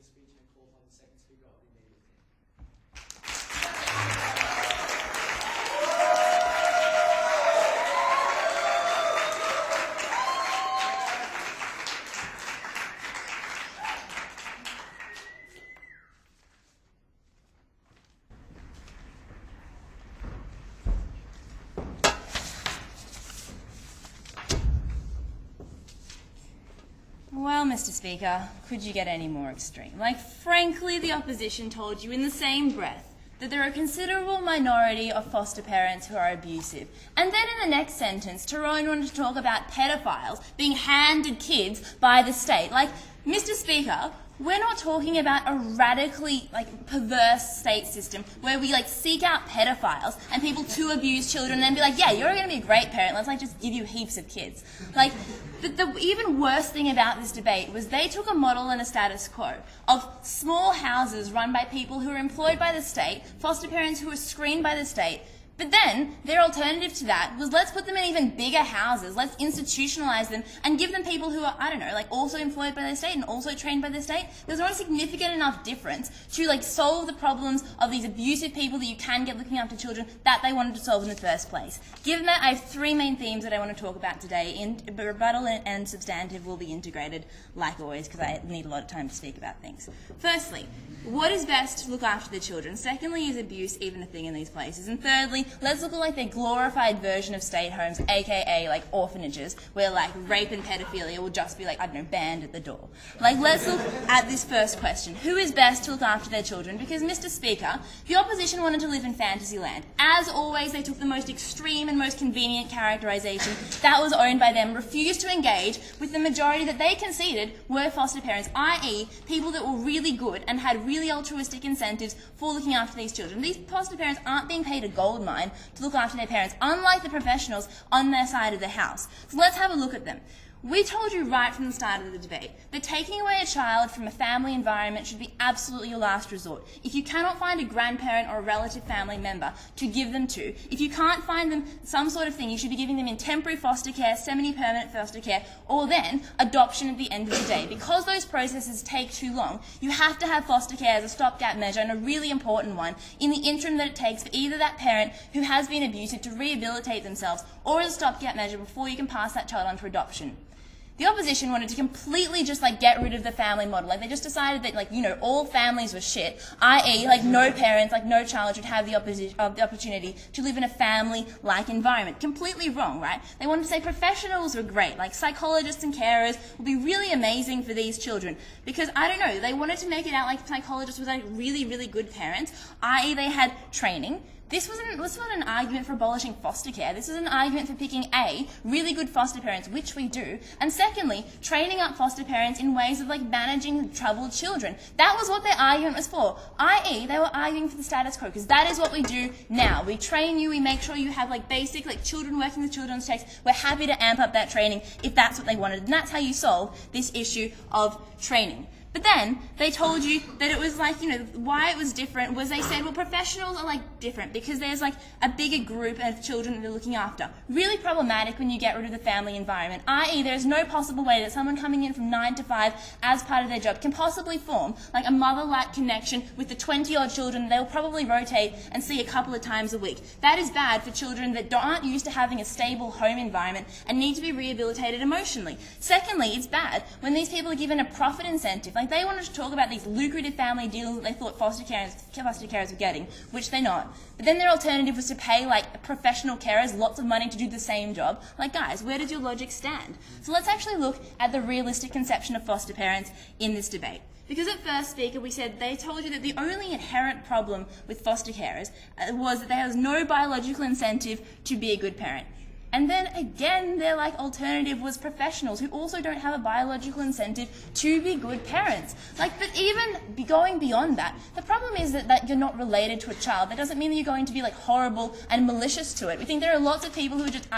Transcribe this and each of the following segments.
speech and call upon the second speaker of the meeting. Well, Mr. Speaker, could you get any more extreme? Like, frankly, the opposition told you in the same breath that there are a considerable minority of foster parents who are abusive. And then in the next sentence, Tyrone wanted to talk about pedophiles being handed kids by the state. Like, Mr. Speaker, we're not talking about a radically, perverse state system where we, seek out pedophiles and people to abuse children and then be like, yeah, you're going to be a great parent, let's, just give you heaps of kids. The even worse thing about this debate was they took a model and a status quo of small houses run by people who are employed by the state, foster parents who are screened by the state. But then, their alternative to that was let's put them in even bigger houses, let's institutionalise them and give them people who are, also employed by the state and also trained by the state. There's not a significant enough difference to, solve the problems of these abusive people that you can get looking after children that they wanted to solve in the first place. Given that, I have three main themes that I want to talk about today. Rebuttal and substantive will be integrated, like always, because I need a lot of time to speak about things. Firstly, what is best to look after the children? Secondly, is abuse even a thing in these places? And thirdly, let's look at their glorified version of state homes, aka orphanages, where rape and pedophilia will just be banned at the door. Let's look at this first question. Who is best to look after their children? Because, Mr. Speaker, the opposition wanted to live in fantasy land. As always, they took the most extreme and most convenient characterisation that was owned by them, refused to engage with the majority that they conceded were foster parents, i.e. people that were really good and had really altruistic incentives for looking after these children. These foster parents aren't being paid a gold mine to look after their parents, unlike the professionals on their side of the house. So let's have a look at them. We told you right from the start of the debate that taking away a child from a family environment should be absolutely your last resort. If you cannot find a grandparent or a relative family member to give them to, if you can't find them some sort of thing, you should be giving them in temporary foster care, semi-permanent foster care, or then adoption at the end of the day. Because those processes take too long, you have to have foster care as a stopgap measure, and a really important one, in the interim that it takes for either that parent who has been abusive to rehabilitate themselves, or as a stopgap measure before you can pass that child on for adoption. The opposition wanted to completely just get rid of the family model. They just decided that all families were shit, i.e. no parents, no child should have the opportunity to live in a family-like environment. Completely wrong, right? They wanted to say professionals were great, psychologists and carers would be really amazing for these children. Because, they wanted to make it out like psychologists were really, really good parents, i.e. they had training. This wasn't an argument for abolishing foster care. This is an argument for picking A, really good foster parents, which we do, and secondly, training up foster parents in ways of managing troubled children. That was what their argument was for, i.e. they were arguing for the status quo, because that is what we do now. We train you, we make sure you have basic children working with children's texts. We're happy to amp up that training if that's what they wanted, and that's how you solve this issue of training. But then they told you that it was why it was different was they said, well, professionals are different because there's a bigger group of children that they're looking after. Really problematic when you get rid of the family environment, i.e. there's no possible way that someone coming in from 9 to 5 as part of their job can possibly form a mother-like connection with the 20-odd children they'll probably rotate and see a couple of times a week. That is bad for children that aren't used to having a stable home environment and need to be rehabilitated emotionally. Secondly, it's bad when these people are given a profit incentive. They wanted to talk about these lucrative family deals that they thought foster carers were getting, which they're not. But then their alternative was to pay professional carers lots of money to do the same job. Guys, where does your logic stand? So let's actually look at the realistic conception of foster parents in this debate. Because at first, Speaker, we said they told you that the only inherent problem with foster carers was that there was no biological incentive to be a good parent. And then again, their alternative was professionals who also don't have a biological incentive to be good parents. But even going beyond that, the problem is that you're not related to a child. That doesn't mean that you're going to be horrible and malicious to it. We think there are lots of people who are just,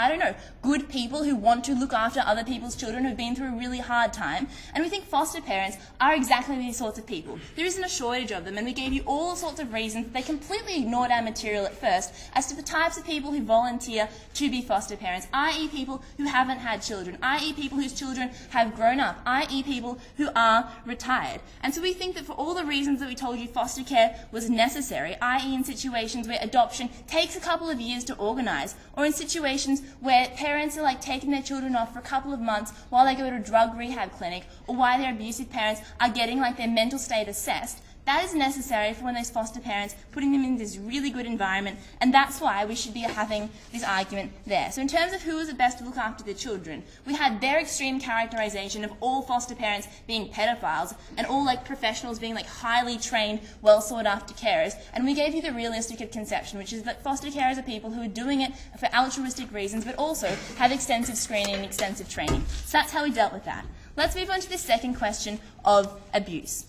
good people who want to look after other people's children who've been through a really hard time. And we think foster parents are exactly these sorts of people. There isn't a shortage of them, and we gave you all sorts of reasons. They completely ignored our material at first as to the types of people who volunteer to be foster parents. parents, i.e. people who haven't had children, i.e. people whose children have grown up, i.e. people who are retired. And so we think that for all the reasons that we told you foster care was necessary, i.e. in situations where adoption takes a couple of years to organise, or in situations where parents are like taking their children off for a couple of months while they go to a drug rehab clinic, or why their abusive parents are getting like their mental state assessed, that is necessary for one of those foster parents, putting them in this really good environment, and that's why we should be having this argument there. So in terms of who is the best to look after their children, we had their extreme characterisation of all foster parents being pedophiles, and all like professionals being like highly trained, well sought after carers, and we gave you the realistic conception, which is that foster carers are people who are doing it for altruistic reasons, but also have extensive screening and extensive training. So that's how we dealt with that. Let's move on to the second question of abuse.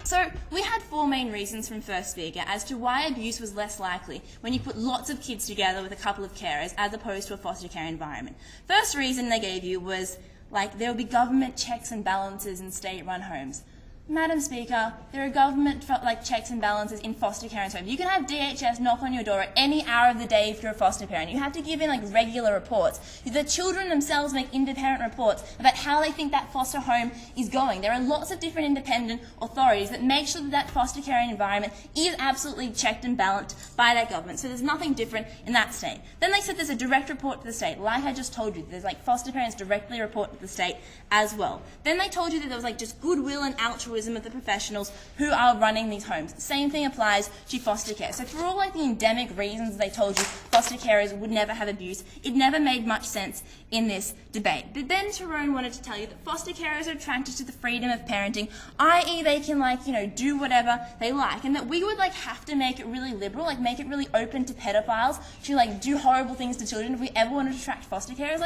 So we had 4 main reasons from first speaker as to why abuse was less likely when you put lots of kids together with a couple of carers as opposed to a foster care environment. First reason they gave you was like there will be government checks and balances in state-run homes. Madam Speaker, there are government checks and balances in foster care and homes. You can have DHS knock on your door at any hour of the day if you're a foster parent. You have to give in like regular reports. The children themselves make independent reports about how they think that foster home is going. There are lots of different independent authorities that make sure that that foster care environment is absolutely checked and balanced by that government. So there's nothing different in that state. Then they said there's a direct report to the state. Like I just told you, there's like foster parents directly report to the state as well. Then they told you that there was like just goodwill and altruism of the professionals who are running these homes. Same thing applies to foster care. So for all like the endemic reasons they told you foster carers would never have abuse, it never made much sense in this debate. But then Tyrone wanted to tell you that foster carers are attracted to the freedom of parenting, i.e. they can do whatever they like, and that we would have to make it really liberal, make it really open to pedophiles to do horrible things to children if we ever wanted to attract foster carers.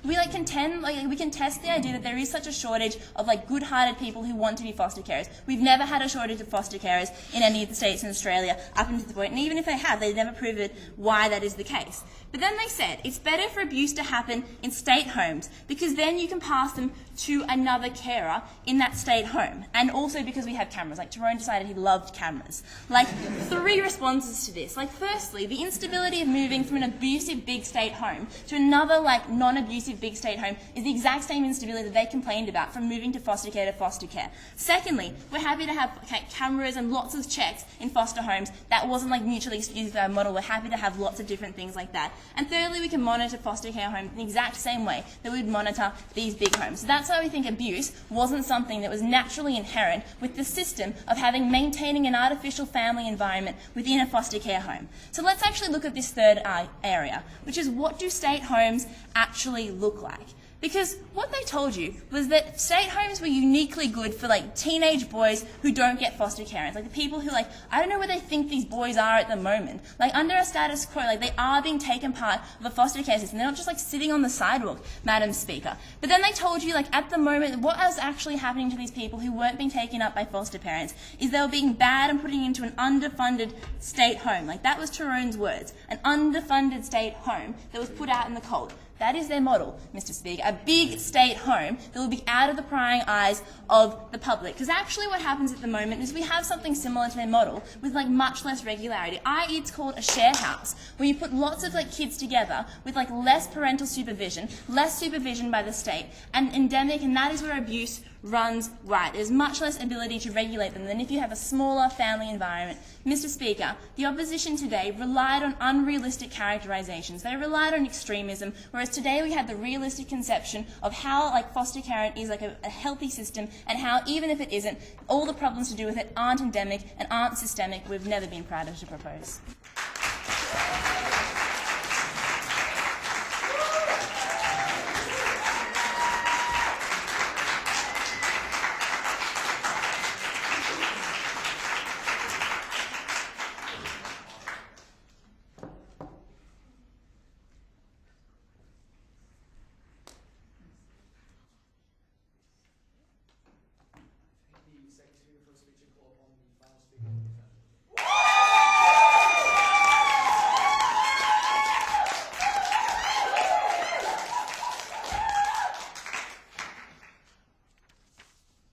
We contest the idea that there is such a shortage of good-hearted people who want to be foster carers. We've never had a shortage of foster carers in any of the states in Australia up until the point, and even if they have, they've never proven why that is the case. But then they said it's better for abuse to happen in state homes because then you can pass them to another carer in that state home. And also because we have cameras. Tyrone decided he loved cameras. 3 responses to this. Firstly, the instability of moving from an abusive big state home to another non-abusive big state home is the exact same instability that they complained about from moving to foster care to foster care. Secondly, we're happy to have cameras and lots of checks in foster homes. That wasn't mutually exclusive model. We're happy to have lots of different things like that. And thirdly, we can monitor foster care homes in the exact same way that we would monitor these big homes. So that's why we think abuse wasn't something that was naturally inherent with the system of maintaining an artificial family environment within a foster care home. So let's actually look at this third area, which is what do state homes actually look like? Because what they told you was that state homes were uniquely good for teenage boys who don't get foster care. The people who I don't know where they think these boys are at the moment. Under a status quo, they are being taken part of a foster care system. They're not just sitting on the sidewalk, Madam Speaker. But then they told you at the moment what was actually happening to these people who weren't being taken up by foster parents is they were being bad and putting into an underfunded state home. That was Tyrone's words. An underfunded state home that was put out in the cold. That is their model, Mr. Speaker, a big state home that will be out of the prying eyes of the public. Because actually what happens at the moment is we have something similar to their model with much less regularity, i.e. it's called a share house, where you put lots of kids together with less parental supervision, less supervision by the state, and endemic, and that is where abuse runs riot. There's much less ability to regulate them than if you have a smaller family environment. Mr. Speaker, the opposition today relied on unrealistic characterisations. They relied on extremism, whereas today we had the realistic conception of how foster care is a healthy system, and how even if it isn't, all the problems to do with it aren't endemic and aren't systemic. We've never been prouder to propose.